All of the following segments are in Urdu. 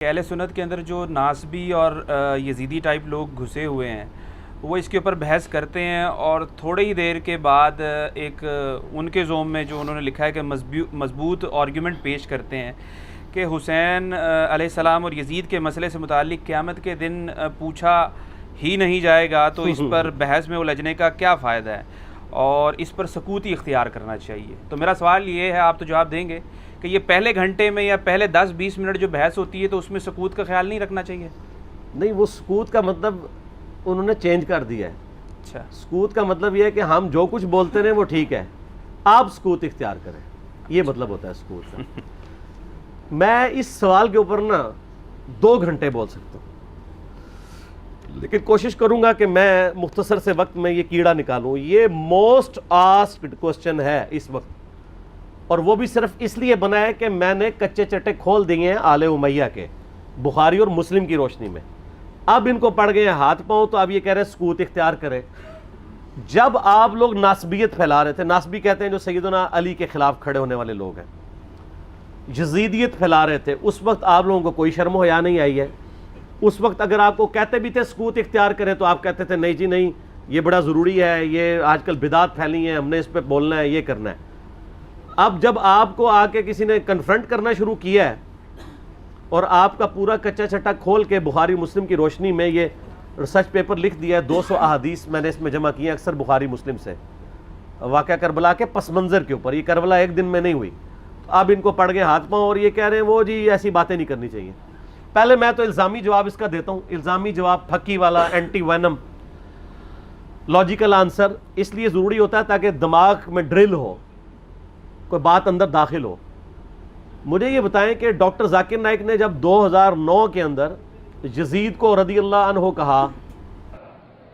اہل سنت کے اندر جو ناسبی اور یزیدی ٹائپ لوگ گھسے ہوئے ہیں وہ اس کے اوپر بحث کرتے ہیں اور تھوڑی ہی دیر کے بعد ایک ان کے زوم میں جو انہوں نے لکھا ہے کہ مضبوط آرگیومنٹ پیش کرتے ہیں کہ حسین علیہ السلام اور یزید کے مسئلے سے متعلق قیامت کے دن پوچھا ہی نہیں جائے گا تو اس پر بحث میں الجھنے کا کیا فائدہ ہے اور اس پر سکوت ہی اختیار کرنا چاہیے. تو میرا سوال یہ ہے, آپ تو جواب دیں گے, کہ یہ پہلے گھنٹے میں یا پہلے 10-20 منٹ جو بحث ہوتی ہے تو اس میں سکوت کا خیال نہیں رکھنا چاہیے؟ نہیں, وہ سکوت کا مطلب انہوں نے چینج کر دیا ہے. اچھا, سکوت کا مطلب یہ ہے کہ ہم جو کچھ بولتے رہیں وہ ٹھیک ہے, آپ سکوت اختیار کریں, یہ مطلب ہوتا ہے سکوت کا. میں اس سوال کے اوپر نا 2 گھنٹے بول سکتا ہوں, لیکن کوشش کروں گا کہ میں مختصر سے وقت میں یہ کیڑا نکالوں. یہ موسٹ آسکڈ کوسچن ہے اس وقت, اور وہ بھی صرف اس لیے بنا ہے کہ میں نے کچے چٹے کھول دیے ہیں آل امیہ کے, بخاری اور مسلم کی روشنی میں. اب ان کو پڑ گئے ہیں ہاتھ پاؤں, تو اب یہ کہہ رہے ہیں سکوت اختیار کریں. جب آپ لوگ ناسبیت پھیلا رہے تھے, ناسبی کہتے ہیں جو سیدنا علی کے خلاف کھڑے ہونے والے لوگ ہیں, یزیدیت پھیلا رہے تھے, اس وقت آپ لوگوں کو کوئی شرم و حیا نہیں آئی ہے. اس وقت اگر آپ کو کہتے بھی تھے سکوت اختیار کریں تو آپ کہتے تھے نہیں جی نہیں, یہ بڑا ضروری ہے, یہ آج کل بدعت پھیلی ہیں, ہم نے اس پہ بولنا ہے, یہ کرنا ہے. اب جب آپ کو آ کے کسی نے کنفرنٹ کرنا شروع کیا ہے اور آپ کا پورا کچا چٹا کھول کے بخاری مسلم کی روشنی میں یہ ریسرچ پیپر لکھ دیا ہے, 200 احادیث میں نے اس میں جمع کی ہیں, اکثر بخاری مسلم سے, واقعہ کربلا کے پس منظر کے اوپر. یہ کربلا ایک دن میں نہیں ہوئی. اب ان کو پڑ گئے ہاتھ پاؤں اور یہ کہہ رہے ہیں وہ جی ایسی باتیں نہیں کرنی چاہیے. پہلے میں تو الزامی جواب اس کا دیتا ہوں, الزامی جواب پھکی والا, اینٹی وینم, لاجیکل آنسر اس لیے ضروری ہوتا ہے تاکہ دماغ میں ڈرل ہو, کوئی بات اندر داخل ہو. مجھے یہ بتائیں کہ ڈاکٹر ذاکر نائک نے جب 2009 کے اندر یزید کو رضی اللہ عنہ کہا,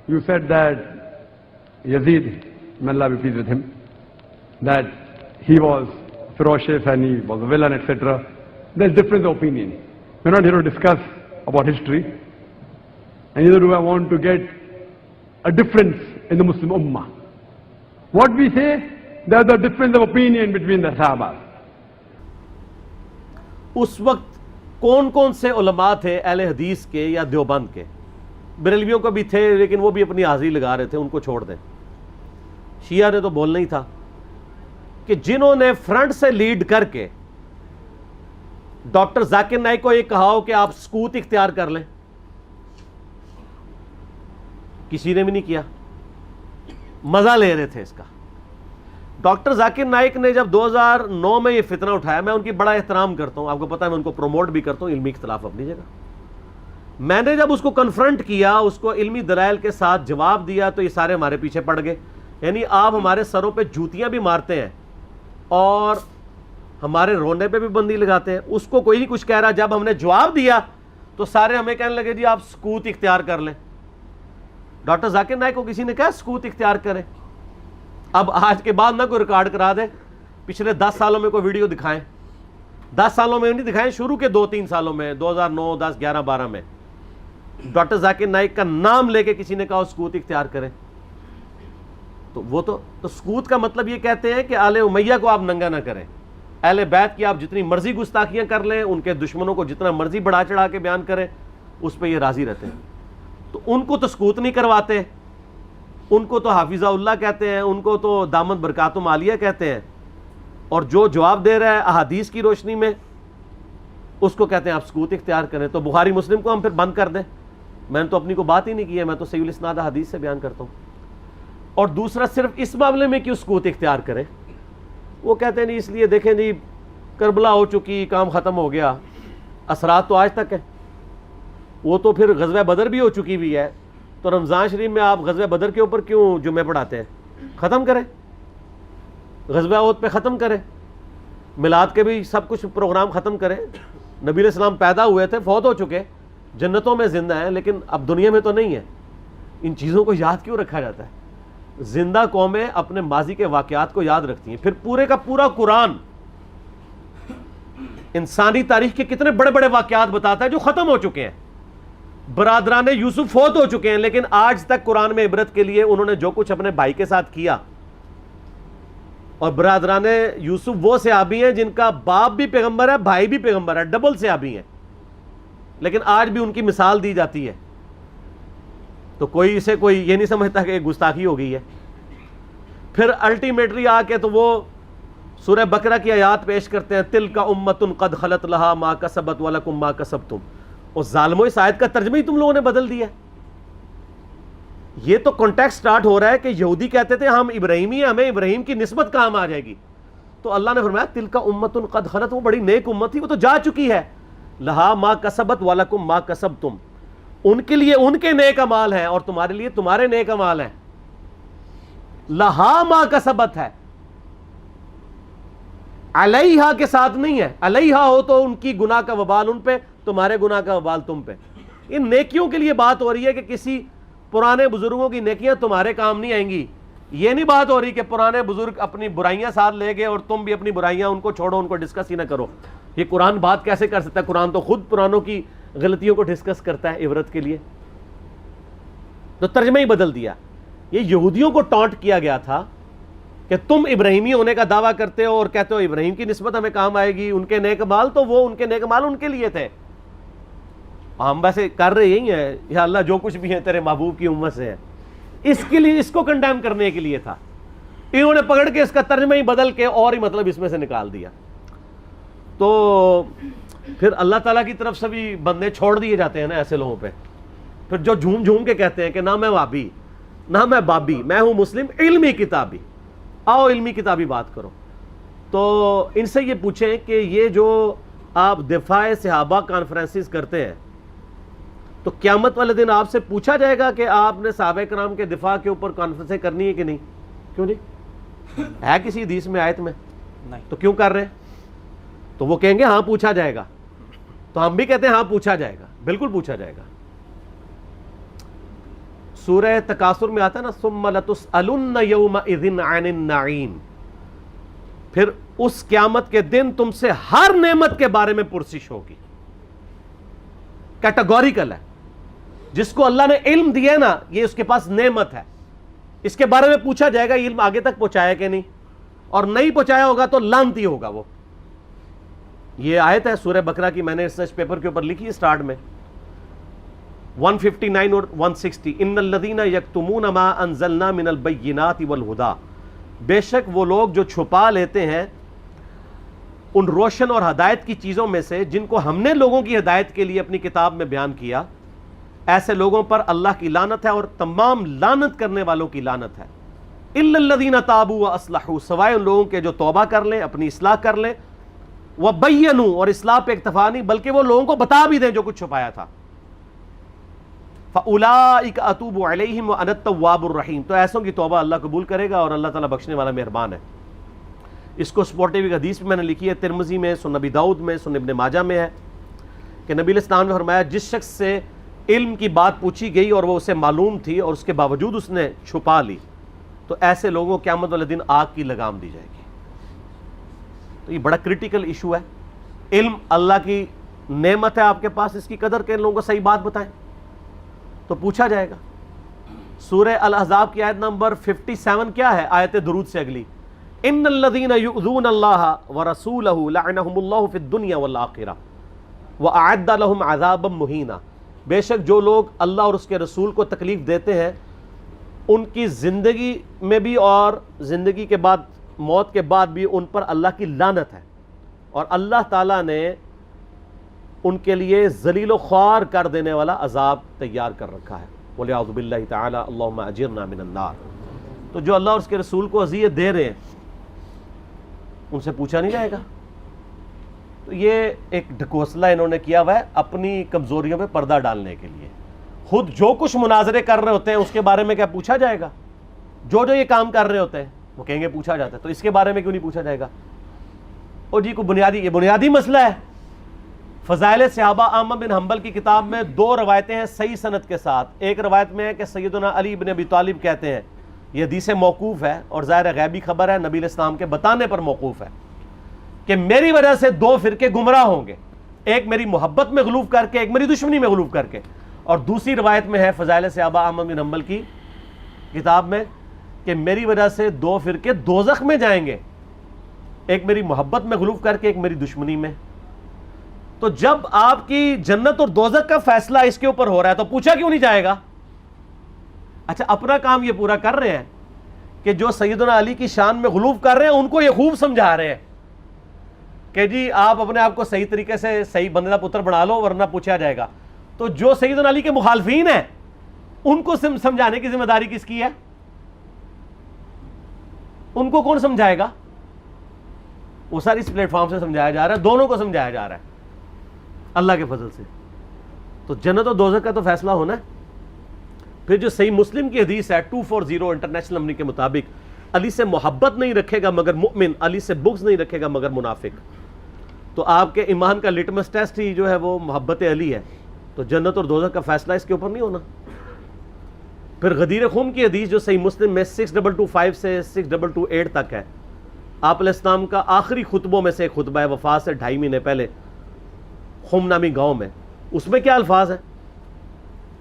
You said that Yazid, may Allah be pleased with him, that he was ferocious and he was a villain, etc. There's difference of opinion. We're not here to discuss about history, and neither do I want to get a difference in the Muslim Ummah. What we say, there's a difference of opinion between the Sahabas. اس وقت کون کون سے علماء تھے اہل حدیث کے یا دیوبند کے؟ بریلویوں کو بھی تھے لیکن وہ بھی اپنی حاضری لگا رہے تھے, ان کو چھوڑ دیں. شیعہ نے تو بولنا ہی تھا کہ جنہوں نے فرنٹ سے لیڈ کر کے ڈاکٹر ذاکر نائک کو یہ کہا ہو کہ آپ سکوت اختیار کر لیں, کسی نے بھی نہیں کیا, مزہ لے رہے تھے اس کا. ڈاکٹر ذاکر نائک نے جب 2009 میں یہ فتنہ اٹھایا, میں ان کی بڑا احترام کرتا ہوں, آپ کو پتہ ہے میں ان کو پروموٹ بھی کرتا ہوں, علمی اختلاف اپنی جگہ. میں نے جب اس کو کنفرنٹ کیا, اس کو علمی دلائل کے ساتھ جواب دیا, تو یہ سارے ہمارے پیچھے پڑ گئے. یعنی آپ ہمارے سروں پہ جوتیاں بھی مارتے ہیں اور ہمارے رونے پہ بھی بندی لگاتے ہیں. اس کو کوئی نہیں کچھ کہہ رہا. جب ہم نے جواب دیا تو سارے ہمیں کہنے لگے جی آپ سکوت اختیار کر لیں. ڈاکٹر ذاکر نائک کو کسی نے کہا سکوت اختیار کریں؟ اب آج کے بعد نہ کوئی ریکارڈ کرا دے, پچھلے 10 سالوں میں کوئی ویڈیو دکھائیں. 10 سالوں میں نہیں دکھائیں, شروع کے 2-3 سالوں میں, 2009, 10, 11, 12 میں ڈاکٹر ذاکر نائک کا نام لے کے کسی نے کہا سکوت اختیار کریں. تو وہ تو سکوت کا مطلب یہ کہتے ہیں کہ آل امیہ کو آپ ننگا نہ کریں, اہل بیت کی آپ جتنی مرضی گستاخیاں کر لیں, ان کے دشمنوں کو جتنا مرضی بڑھا چڑھا کے بیان کریں, اس پہ یہ راضی رہتے ہیں. تو ان کو تو سکوت نہیں کرواتے, ان کو تو حافظہ اللہ کہتے ہیں, ان کو تو دامت برکاتم عالیہ کہتے ہیں, اور جو جواب دے رہا ہے احادیث کی روشنی میں اس کو کہتے ہیں آپ سکوت اختیار کریں. تو بخاری مسلم کو ہم پھر بند کر دیں؟ میں نے تو اپنی کو بات ہی نہیں کی ہے, میں تو صحیح الاسناد احادیث سے بیان کرتا ہوں. اور دوسرا, صرف اس معاملے میں کیوں سکوت اختیار کریں؟ وہ کہتے ہیں نہیں اس لیے دیکھیں جی کربلا ہو چکی, کام ختم ہو گیا, اثرات تو آج تک ہیں. وہ تو پھر غزوہ بدر بھی ہو چکی ہوئی ہے, تو رمضان شریف میں آپ غزوہ بدر کے اوپر کیوں جمعے پڑھاتے ہیں؟ ختم کریں, غزوہ احد پہ ختم کریں, میلاد کے بھی سب کچھ پروگرام ختم کریں. نبی علیہ السلام پیدا ہوئے تھے, فوت ہو چکے, جنتوں میں زندہ ہیں, لیکن اب دنیا میں تو نہیں ہے. ان چیزوں کو یاد کیوں رکھا جاتا ہے؟ زندہ قومیں اپنے ماضی کے واقعات کو یاد رکھتی ہیں. پھر پورے کا پورا قرآن انسانی تاریخ کے کتنے بڑے بڑے واقعات بتاتا ہے جو ختم ہو چکے ہیں. برادران یوسف فوت ہو چکے ہیں, لیکن آج تک قرآن میں عبرت کے لیے انہوں نے جو کچھ اپنے بھائی کے ساتھ کیا, اور برادران یوسف وہ صحابی ہیں جن کا باپ بھی پیغمبر ہے, بھائی بھی پیغمبر ہے, ڈبل صحابی ہیں. لیکن آج بھی ان کی مثال دی جاتی ہے تو کوئی اسے کوئی یہ نہیں سمجھتا کہ گستاخی ہو گئی ہے. پھر الٹیمیٹلی آ کے تو وہ سورہ بقرہ کی آیات پیش کرتے ہیں, تلک امۃ قد خلت لہا ما کسبت ولکم ما کسبتم. اور ظالمو, اس آیت کا ترجمہ ہی تم لوگوں نے بدل دیا. یہ تو کانٹیکسٹ سٹارٹ ہو رہا ہے کہ یہودی کہتے تھے ہم ابراہیمی ہیں, ہمیں ابراہیم کی نسبت کام آ جائے گی. تو اللہ نے فرمایا تلک امۃ قد خلت, وہ بڑی نیک امت تھی, وہ تو جا چکی ہے. لہا ما کسبت ولکم ما کسبتم, ان کے لیے ان کے نیک اعمال ہیں اور تمہارے لیے تمہارے نیک اعمال ہیں. لہا ما کسبت ہے, علیہا کے ساتھ نہیں ہے. علیہا ہو تو ان کی گناہ کا وبال ان پہ, تمہارے گناہ کا وبال تم پہ. ان نیکیوں کے لیے بات ہو رہی ہے کہ کسی پرانے بزرگوں کی نیکیاں تمہارے کام نہیں آئیں گی. یہ نہیں بات ہو رہی کہ پرانے بزرگ اپنی برائیاں ساتھ لے گئے اور تم بھی اپنی برائیاں ان کو چھوڑو, ان کو ڈسکس ہی نہ کرو. یہ قرآن بات کیسے کر سکتا ہے؟ قرآن تو خود پرانوں کی غلطیوں کو ڈسکس کرتا ہے عبرت کے لیے. تو ترجمہ ہی بدل دیا. یہ یہودیوں کو ٹانٹ کیا گیا تھا کہ تم ابراہیمی ہونے کا دعویٰ کرتے ہو اور کہتے ہو ابراہیم کی نسبت ہمیں کام آئے گی, ان کے نیک مال تو وہ ان کے نیک مال ان کے لیے تھے. ہم ویسے کر رہے یہی ہیں, یا اللہ جو کچھ بھی ہے تیرے محبوب کی امت سے ہے. اس کے لیے, اس کو کنڈیم کرنے کے لیے تھا. انہوں نے پکڑ کے اس کا ترجمہ ہی بدل کے اور ہی مطلب اس میں سے نکال دیا. تو پھر اللہ تعالیٰ کی طرف سے بھی بندے چھوڑ دیے جاتے ہیں نا ایسے لوگوں پہ. پھر جو جھوم جھوم کے کہتے ہیں کہ نہ میں وابی نہ میں بابی, میں ہوں مسلم علمی کتابی. آؤ علمی کتابی بات کرو. تو ان سے یہ پوچھیں کہ یہ جو آپ دفاع صحابہ کانفرنسز کرتے ہیں, تو قیامت والے دن آپ سے پوچھا جائے گا کہ آپ نے صحابہ کرام کے دفاع کے اوپر کانفرنسیں کرنی ہے کہ نہیں؟ کیوں نہیں ہے کسی حدیث میں, آیت میں؟ نہیں. تو کیوں کر رہے ہیں؟ تو وہ کہیں گے ہاں پوچھا جائے گا. تو ہم بھی کہتے ہیں ہاں پوچھا جائے گا, بالکل پوچھا جائے گا. سورہ تکاثر میں آتا ہے نا, ثم لتسألن یومئذ عن النعیم, پھر اس قیامت کے دن تم سے ہر نعمت کے بارے میں پرسش ہوگی. کیٹیگوریکل ہے. جس کو اللہ نے علم دیا ہے نا, یہ اس کے پاس نعمت ہے, اس کے بارے میں پوچھا جائے گا علم آگے تک پہنچایا کہ نہیں, اور نہیں پہنچایا ہوگا تو لعنتی ہوگا وہ. یہ آیت ہے سورہ بقرہ کی, میں نے ریسرچ پیپر کے اوپر لکھی ہے سٹارٹ میں, 159 اور 160. ان الذین یکتمون ما انزلنا من البینات والہدی, بے شک وہ لوگ جو چھپا لیتے ہیں ان روشن اور ہدایت کی چیزوں میں سے جن کو ہم نے لوگوں کی ہدایت کے لیے اپنی کتاب میں بیان کیا, ایسے لوگوں پر اللہ کی لعنت ہے اور تمام لعنت کرنے والوں کی لعنت ہے. الا الذین تابوا واصلحوا, سوائے ان لوگوں کے جو توبہ کر لیں, اپنی اصلاح کر لیں, وبینوا, اور اصلاح پہ اکتفا نہیں بلکہ وہ لوگوں کو بتا بھی دیں جو کچھ چھپایا تھا. فاولئک اتوب علیہم وانا التواب الرحیم, تو ایسوں کی توبہ اللہ قبول کرے گا اور اللہ تعالیٰ بخشنے والا مہربان ہے. اس کو سپورٹیو ایک حدیث بھی میں نے لکھی ہے, ترمذی میں, سنن ابی داؤد میں, سنن ابن ماجہ میں ہے, کہ نبی علیہ السلام نے فرمایا جس شخص سے علم کی بات پوچھی گئی اور وہ اسے معلوم تھی اور اس کے باوجود اس نے چھپا لی, تو ایسے لوگوں قیامت والے دن آگ کی لگام دی جائے گی. تو یہ بڑا کریٹیکل ایشو ہے. علم اللہ کی نعمت ہے آپ کے پاس, اس کی قدر کے لوگوں کو صحیح بات بتائیں تو پوچھا جائے گا. سورہ الاحزاب کی آیت نمبر 57 کیا ہے؟ آیت درود سے اگلی, ان الذین یؤذون اللہ ورسولہ لعنہم اللہ فی الدنیا والآخرہ واعد لہم عذابا مہینا, بے شک جو لوگ اللہ اور اس کے رسول کو تکلیف دیتے ہیں ان کی زندگی میں بھی اور زندگی کے بعد, موت کے بعد بھی ان پر اللہ کی لعنت ہے, اور اللہ تعالیٰ نے ان کے لیے ذلیل و خوار کر دینے والا عذاب تیار کر رکھا ہے. وَلِعَوْذُ بِاللَّهِ تَعَالَى اللہم اجرنا من النار. تو جو اللہ اور اس کے رسول کو اذیت دے رہے ہیں ان سے پوچھا نہیں جائے گا. تو یہ ایک ڈھکوسلا انہوں نے کیا ہوا ہے اپنی کمزوریوں پہ پردہ ڈالنے کے لیے. خود جو کچھ مناظرے کر رہے ہوتے ہیں اس کے بارے میں کیا پوچھا جائے گا؟ جو یہ کام کر رہے ہوتے ہیں وہ کہیں گے پوچھا جاتا ہے, تو اس کے بارے میں کیوں نہیں پوچھا جائے گا؟ اور جی کوئی بنیادی, یہ بنیادی مسئلہ ہے. فضائل صحابہ احمد بن حنبل کی کتاب میں 2 روایتیں ہیں صحیح سند کے ساتھ. ایک روایت میں ہے کہ سیدنا علی بن ابی طالب کہتے ہیں, یہ حدیث موقوف ہے اور ظاہر غیبی خبر ہے, نبی علیہ السلام کے بتانے پر موقوف ہے, کہ میری وجہ سے 2 فرقے گمراہ ہوں گے, ایک میری محبت میں غلوف کر کے, ایک میری دشمنی میں غلوف کر کے. اور دوسری روایت میں ہے فضائل صحابہ احمد بن حنبل کی کتاب میں کہ میری وجہ سے 2 فرقے دوزخ میں جائیں گے, ایک میری محبت میں غلوف کر کے, ایک میری دشمنی میں. تو جب آپ کی جنت اور دوزخ کا فیصلہ اس کے اوپر ہو رہا ہے تو پوچھا کیوں نہیں جائے گا؟ اچھا اپنا کام یہ پورا کر رہے ہیں کہ جو سیدنا علی کی شان میں غلوف کر رہے ہیں ان کو یہ خوب سمجھا رہے ہیں کہ جی آپ اپنے آپ کو صحیح طریقے سے صحیح بندے کا پتر بنا لو ورنہ پوچھا جائے گا. تو جو سیدنا علی کے مخالفین ہیں ان کو سمجھانے کی ذمہ داری کس کی ہے؟ ان کو کون سمجھائے گا؟ وہ ساری اس پلیٹ فارم سے سمجھایا جا رہا ہے, دونوں کو سمجھایا جا رہا ہے اللہ کے فضل سے. تو جنت و دوزخ کا تو فیصلہ ہونا ہے. پھر جو صحیح مسلم کی حدیث ہے 240 انٹرنیشنل نمبر کے مطابق, علی سے محبت نہیں رکھے گا مگر مؤمن, علی سے بغض نہیں رکھے گا مگر منافق. تو آپ کے ایمان کا لٹمس ٹیسٹ ہی جو ہے وہ محبت علی ہے. تو جنت اور دوزخ کا فیصلہ اس کے اوپر نہیں ہونا. پھر غدیر خم کی حدیث جو صحیح مسلم میں 6225 سے 6228 تک ہے, آپ علیہ السلام کا آخری خطبوں میں سے ایک خطبہ ہے وفات سے 2.5 مہینے پہلے خم نامی گاؤں میں. اس میں کیا الفاظ ہیں؟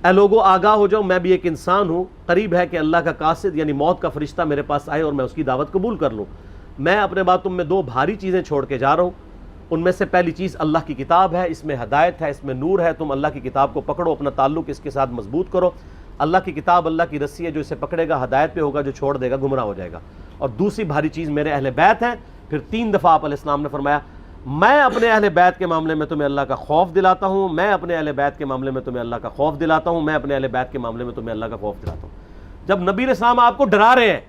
اے لوگو آگاہ ہو جاؤ, میں بھی ایک انسان ہوں, قریب ہے کہ اللہ کا قاصد یعنی موت کا فرشتہ میرے پاس آئے اور میں اس کی دعوت قبول کر لوں. میں اپنے بعد تم میں 2 بھاری چیزیں چھوڑ کے جا رہا ہوں. ان میں سے پہلی چیز اللہ کی کتاب ہے, اس میں ہدایت ہے, اس میں نور ہے. تم اللہ کی کتاب کو پکڑو, اپنا تعلق اس کے ساتھ مضبوط کرو. اللہ کی کتاب اللہ کی رسی ہے, جو اسے پکڑے گا ہدایت پہ ہوگا, جو چھوڑ دے گا گمراہ ہو جائے گا. اور دوسری بھاری چیز میرے اہل بیت ہیں. پھر 3 دفعہ آپ علیہ السلام نے فرمایا میں اپنے اہل بیت کے معاملے میں تمہیں اللہ کا خوف دلاتا ہوں, میں اپنے اہل بیت کے معاملے میں تمہیں اللہ کا خوف دلاتا ہوں, میں اپنے اہل بیت کے معاملے میں تمہیں اللہ کا خوف دلاتا ہوں. جب نبی علیہ السلام آپ کو ڈرا رہے ہیں,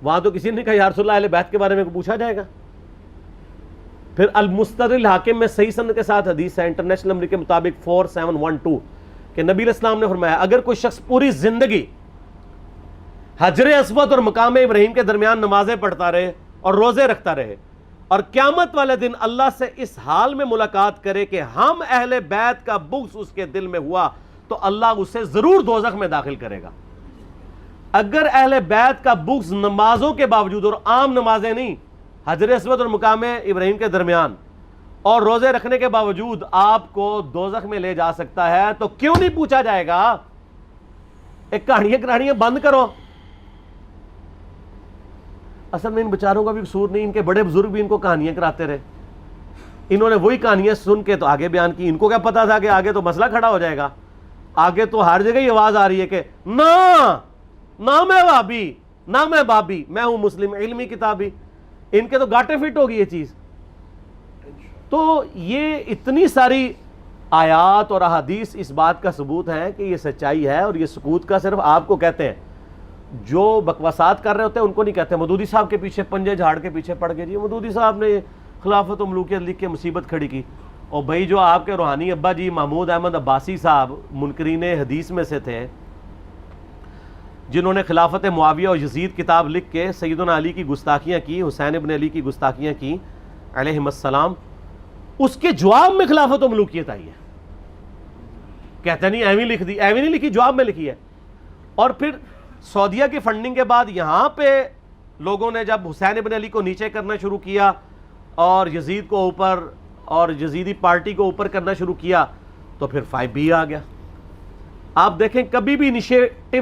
وہاں تو کسی نے کہا یا رسول اللہ اہل بیت کے بارے میں پوچھا جائے گا. پھر المستدرک حاکم میں صحیح سند کے ساتھ حدیث ہے انٹرنیشنل نمبر کے مطابق 4712 کہ نبی علیہ السلام نے فرمایا اگر کوئی شخص پوری زندگی حجر اسود اور مقام ابراہیم کے درمیان نمازیں پڑھتا رہے اور روزے رکھتا رہے اور قیامت والے دن اللہ سے اس حال میں ملاقات کرے کہ ہم اہل بیت کا بغض اس کے دل میں ہوا, تو اللہ اسے ضرور دوزخ میں داخل کرے گا. اگر اہل بیت کا بغض نمازوں کے باوجود, اور عام نمازیں نہیں, حجر اسود اور مقام ابراہیم کے درمیان اور روزے رکھنے کے باوجود آپ کو دوزخ میں لے جا سکتا ہے, تو کیوں نہیں پوچھا جائے گا؟ ایک کہانیاں بند کرو. اصل میں ان بیچاروں کا بھی قصور نہیں, ان کے بڑے بزرگ بھی ان کو کہانیاں کراتے رہے. انہوں نے وہی کہانیاں سن کے تو آگے بیان کی. ان کو کیا پتا تھا کہ آگے تو مسئلہ کھڑا ہو جائے گا. آگے تو ہر جگہ ہی آواز آ رہی ہے کہ نہ میں وہابی, نہ میں بابی, میں ہوں مسلم علمی کتابی. ان کے تو گاٹے فٹ ہوگی یہ چیز. تو یہ اتنی ساری آیات اور احادیث اس بات کا ثبوت ہے کہ یہ سچائی ہے. اور یہ سکوت کا صرف آپ کو کہتے ہیں, جو بکواسات کر رہے ہوتے ہیں ان کو نہیں کہتے. مودودی صاحب کے پیچھے پنجے جھاڑ کے پیچھے پڑ گئے, جی مودودی صاحب نے خلافت و ملوکیت لکھ کے مصیبت کھڑی کی. اور بھائی جو آپ کے روحانی ابا جی محمود احمد عباسی صاحب منکرین حدیث میں سے تھے, جنہوں نے خلافت معاویہ اور یزید کتاب لکھ کے سیدنا علی کی گستاخیاں کی, حسین ابن علی کی گستاخیاں کی علیہم السلام, اس کے جواب میں خلافت و ملوکیت آئی ہے. کہتے نہیں ایویں لکھ دی, ایویں نہیں لکھی, جواب میں لکھی ہے. اور پھر سعودیہ کی فنڈنگ کے بعد یہاں پہ لوگوں نے جب حسین ابن علی کو نیچے کرنا شروع کیا اور یزید کو اوپر اور یزیدی پارٹی کو اوپر کرنا شروع کیا, تو پھر 5B آ گیا. آپ دیکھیں کبھی بھی انیشیٹو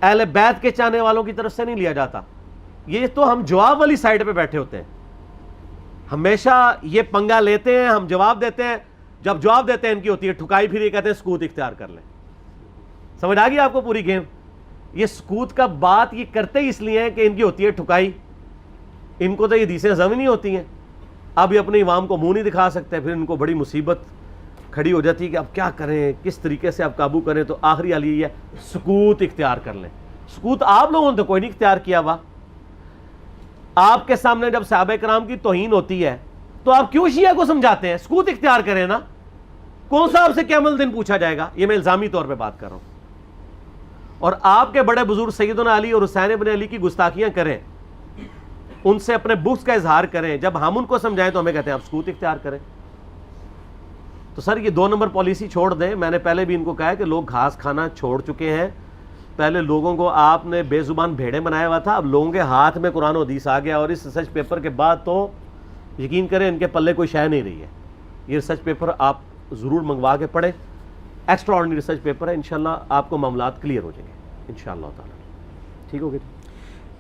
اہل بیت کے چاہنے والوں کی طرف سے نہیں لیا جاتا. یہ تو ہم جواب والی سائڈ پہ بیٹھے ہوتے ہیں, ہمیشہ یہ پنگا لیتے ہیں, ہم جواب دیتے ہیں. جب جواب دیتے ہیں ان کی ہوتی ہے ٹھکائی, پھر یہ کہتے ہیں سکوت اختیار کر لیں. سمجھ آ گئی آپ کو پوری گیم؟ یہ سکوت کا بات یہ کرتے ہی اس لیے ہیں کہ ان کی ہوتی ہے ٹھکائی. ان کو تو یہ حدیثیں ہضم نہیں ہوتی ہیں. اب یہ اپنے عوام کو منہ نہیں دکھا سکتے, پھر ان کو بڑی مصیبت کھڑی ہو جاتی ہے کہ اب کیا کریں, کس طریقے سے اب قابو کریں. تو آخری حال یہ ہے سکوت اختیار کر لیں. سکوت آپ لوگوں نے تو کوئی نہیں اختیار کیا ہوا. آپ کے سامنے جب صحابہ کرام کی توہین ہوتی ہے تو آپ کیوں شیعہ کو سمجھاتے ہیں؟ سکوت اختیار کریں نا. کون سا آپ سے قیامت دن پوچھا جائے گا؟ یہ میں الزامی طور پہ بات کر رہا ہوں. اور آپ کے بڑے بزرگ سیدنا علی اور حسین ابن علی کی گستاخیاں کریں, ان سے اپنے بغض کا اظہار کریں, جب ہم ان کو سمجھائیں تو ہمیں کہتے ہیں آپ سکوت اختیار کریں. تو سر یہ 2 نمبر پالیسی چھوڑ دیں. میں نے پہلے بھی ان کو کہا ہے کہ لوگ گھاس کھانا چھوڑ چکے ہیں. پہلے لوگوں کو آپ نے بے زبان بھیڑے بنایا ہوا تھا, اب لوگوں کے ہاتھ میں قرآن و حدیث آ گیا. اور اس ریسرچ پیپر کے بعد تو یقین کریں ان کے پلے کوئی شے نہیں رہی ہے. یہ ریسرچ پیپر آپ ضرور منگوا کے پڑھیں, ایکسٹرا آرڈنری ریسرچ پیپر ہے. انشاءاللہ آپ کو معاملات کلیئر ہو جائیں گے انشاءاللہ تعالی. ٹھیک ہو گیا.